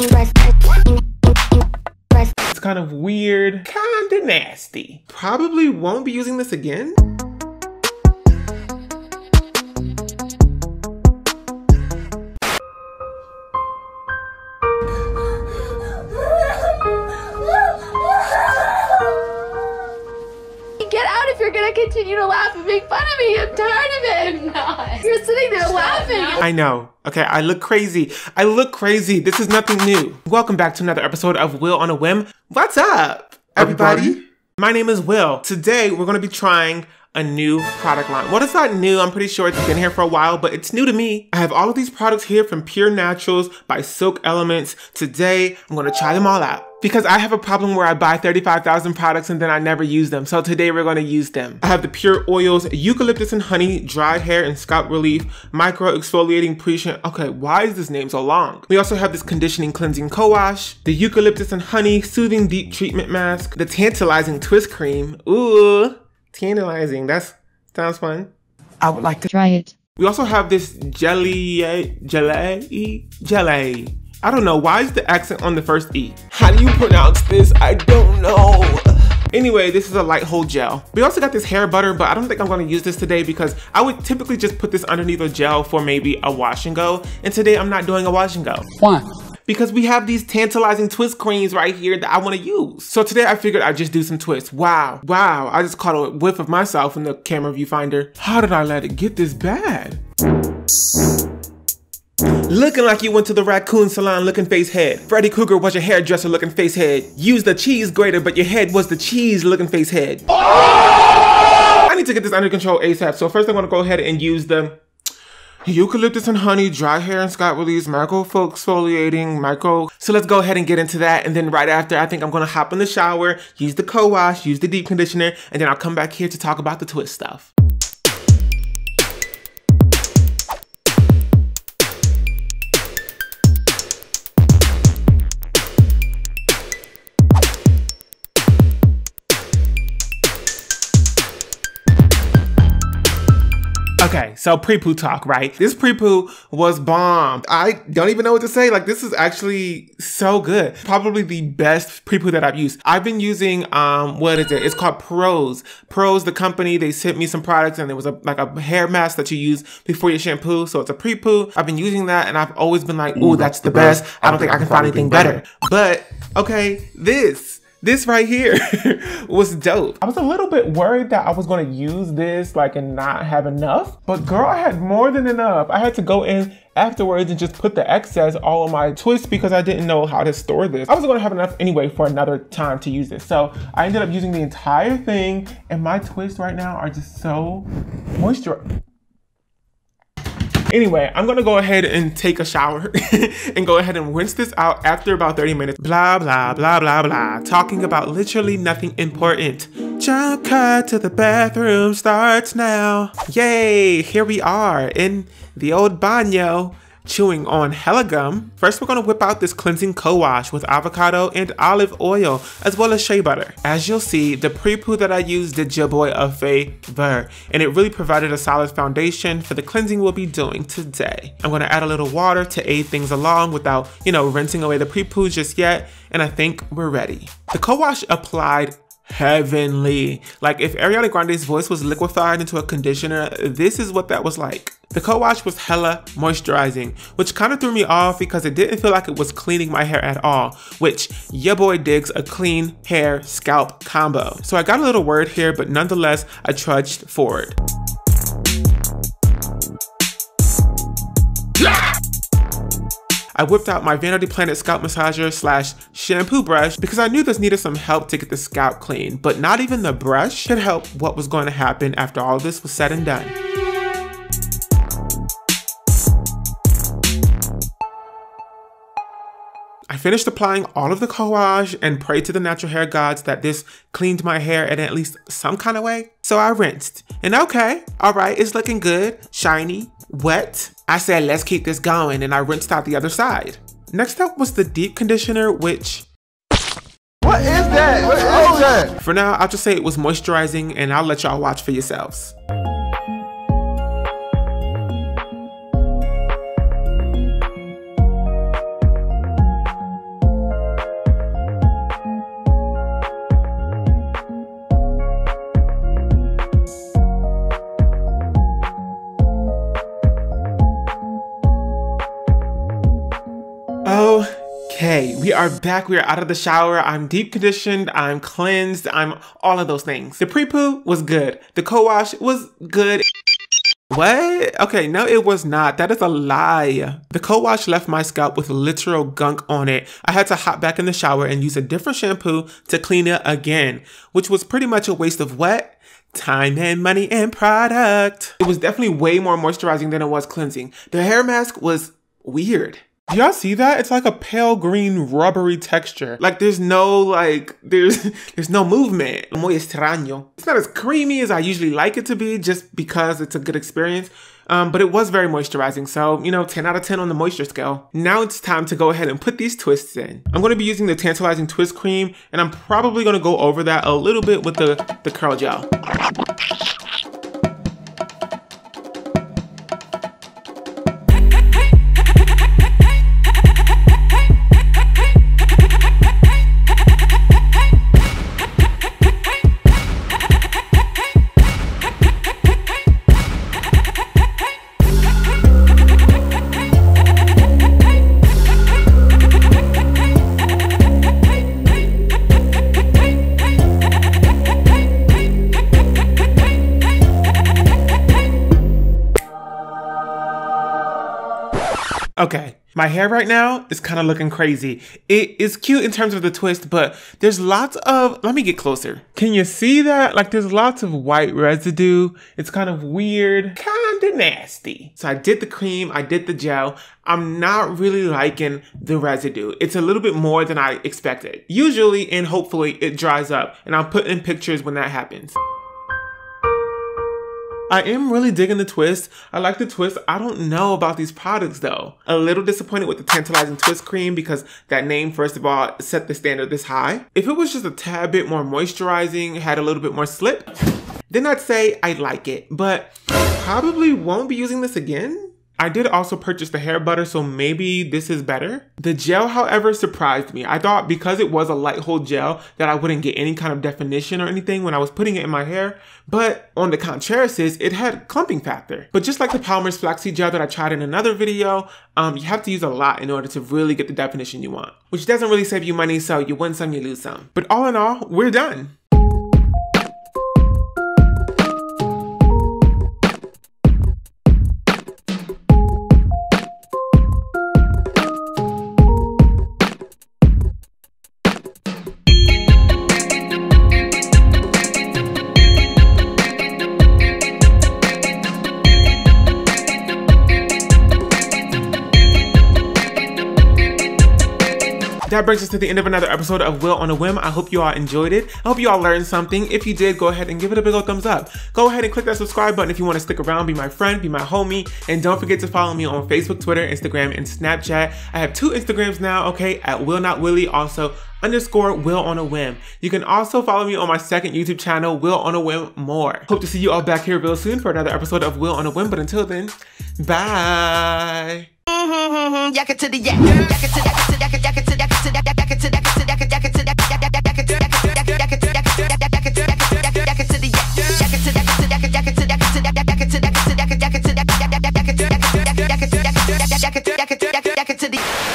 It's kind of weird, kind of nasty. Probably won't be using this again. Get out if you're gonna continue to laugh and make fun of me. I'm tired of it. I'm not. You're sitting there laughing. I know. Okay, I look crazy. I look crazy. This is nothing new. Welcome back to another episode of WillOnAWhim. What's up, everybody? My name is Will. Today, we're gonna be trying a new product line. Well, it's not new. I'm pretty sure it's been here for a while, but it's new to me. I have all of these products here from Pure Naturals by Silk Elements. Today, I'm gonna try them all out because I have a problem where I buy 35,000 products and then I never use them. So today we're gonna use them. I have the Pure Oils, EuCAlypTUs and Honey, Dry Hair and Scalp Relief, Micro Exfoliating Pre-Shampoo. Okay, why is this name so long? We also have this Conditioning Cleansing CoWash, the EuCAlypTUs and Honey Soothing Deep Treatment Mask, the TaNTAlizING Twist Cream. Ooh. TaNTAlizING, that sounds fun. I would like to try it. We also have this jelly. I don't know, why is the accent on the first E? How do you pronounce this? I don't know. Anyway, this is a light hold gel. We also got this hair butter, but I don't think I'm gonna use this today because I would typically just put this underneath a gel for maybe a wash and go. And today I'm not doing a wash and go. Why? Because we have these tantalizing twist creams right here that I want to use. So today I figured I'd just do some twists. Wow, I just caught a whiff of myself in the camera viewfinder. How did I let it get this bad? Looking like you went to the raccoon salon looking face head. Freddy Krueger was your hairdresser looking face head. Used the cheese grater, but your head was the cheese looking face head. I need to get this under control ASAP. So first I'm gonna go ahead and use the EuCAlypTUs and Honey, Dry Hair and Scalp Relief, Micro Exfoliating, So let's go ahead and get into that. And then right after, I think I'm gonna hop in the shower, use the CoWash, use the deep conditioner, and then I'll come back here to talk about the twist stuff. Okay, so Pre Poo talk, right? This Pre Poo was bomb. I don't even know what to say. Like, this is actually so good. Probably the best Pre Poo that I've used. I've been using, what is it? It's called Pros. Pros, the company, they sent me some products and it was like a hair mask that you use before your shampoo. So it's a Pre Poo. I've been using that and I've always been like, ooh, that's the best. I don't think I can find anything better. But, okay, this right here was dope. I was a little bit worried that I was gonna use this like and not have enough, but girl, I had more than enough. I had to go in afterwards and just put the excess all on my twist because I didn't know how to store this. I was gonna have enough anyway for another time to use this. So I ended up using the entire thing and my twists right now are just so moisturized. Anyway, I'm gonna go ahead and take a shower and go ahead and rinse this out after about 30 minutes. Blah, blah, blah, blah, blah. Talking about literally nothing important. Jump cut to the bathroom starts now. Yay, here we are in the old baño. Chewing on hella gum. First, we're gonna whip out this cleansing co-wash with avocado and olive oil, as well as shea butter. As you'll see, the Pre Poo that I used did your boy a favor, and it really provided a solid foundation for the cleansing we'll be doing today. I'm gonna add a little water to aid things along without, rinsing away the Pre Poo just yet, and I think we're ready. The co-wash applied heavenly. Like if Ariana Grande's voice was liquefied into a conditioner, this is what that was like. The co-wash was hella moisturizing, which kind of threw me off because it didn't feel like it was cleaning my hair at all, which your boy digs a clean hair scalp combo. So I got a little worried here, but nonetheless, I trudged forward. I whipped out my Vanity Planet scalp massager slash shampoo brush because I knew this needed some help to get the scalp clean, but not even the brush could help what was going to happen after all of this was said and done. I finished applying all of the co-wash and prayed to the natural hair gods that this cleaned my hair in at least some kind of way. So I rinsed, and okay, all right, it's looking good, shiny, wet. I said, let's keep this going, and I rinsed out the other side. Next up was the deep conditioner, which... What is that? What is that? For now, I'll just say it was moisturizing, and I'll let y'all watch for yourselves. Okay, we are back. We are out of the shower. I'm deep conditioned. I'm cleansed. I'm all of those things. The Pre Poo was good. The CoWash was good. What? Okay, no, it was not. That is a lie. The CoWash left my scalp with literal gunk on it. I had to hop back in the shower and use a different shampoo to clean it again, which was pretty much a waste of what? Time and money and product. It was definitely way more moisturizing than it was cleansing. The hair mask was weird. Do y'all see that? It's like a pale green rubbery texture. Like there's no movement. Muy extraño. It's not as creamy as I usually like it to be just because it's a good experience. But it was very moisturizing. So, you know, 10 out of 10 on the moisture scale. Now it's time to go ahead and put these twists in. I'm going to be using the TaNTAlizING twist cream, and I'm probably going to go over that a little bit with the curl gel. Okay, my hair right now is kind of looking crazy. It is cute in terms of the twist, but there's lots of, let me get closer. Can you see that? Like there's lots of white residue. It's kind of weird, kind of nasty. So I did the cream, I did the gel. I'm not really liking the residue. It's a little bit more than I expected. Usually and hopefully it dries up, and I'll put in pictures when that happens. I am really digging the twist. I like the twist. I don't know about these products though. A little disappointed with the TaNTAlizING twist cream because that name, first of all, set the standard this high. If it was just a tad bit more moisturizing, had a little bit more slip, then I'd say I like it, but probably won't be using this again. I did also purchase the hair butter, so maybe this is better. The gel, however, surprised me. I thought because it was a light hold gel that I wouldn't get any kind of definition or anything when I was putting it in my hair. But on the contrary, it had clumping factor. But just like the Palmer's flaxseed gel that I tried in another video, you have to use a lot in order to really get the definition you want. Which doesn't really save you money, so you win some, you lose some. But all in all, we're done. That brings us to the end of another episode of WillOnAWhim. I hope you all enjoyed it. I hope you all learned something. If you did, go ahead and give it a big old thumbs up. Go ahead and click that subscribe button if you want to stick around, be my friend, be my homie. And don't forget to follow me on Facebook, Twitter, Instagram, and Snapchat. I have 2 Instagrams now, okay, at WillNotWilly, also _WillOnAWhim. You can also follow me on my second YouTube channel, WillOnAWhim More. Hope to see you all back here real soon for another episode of WillOnAWhim, but until then, bye.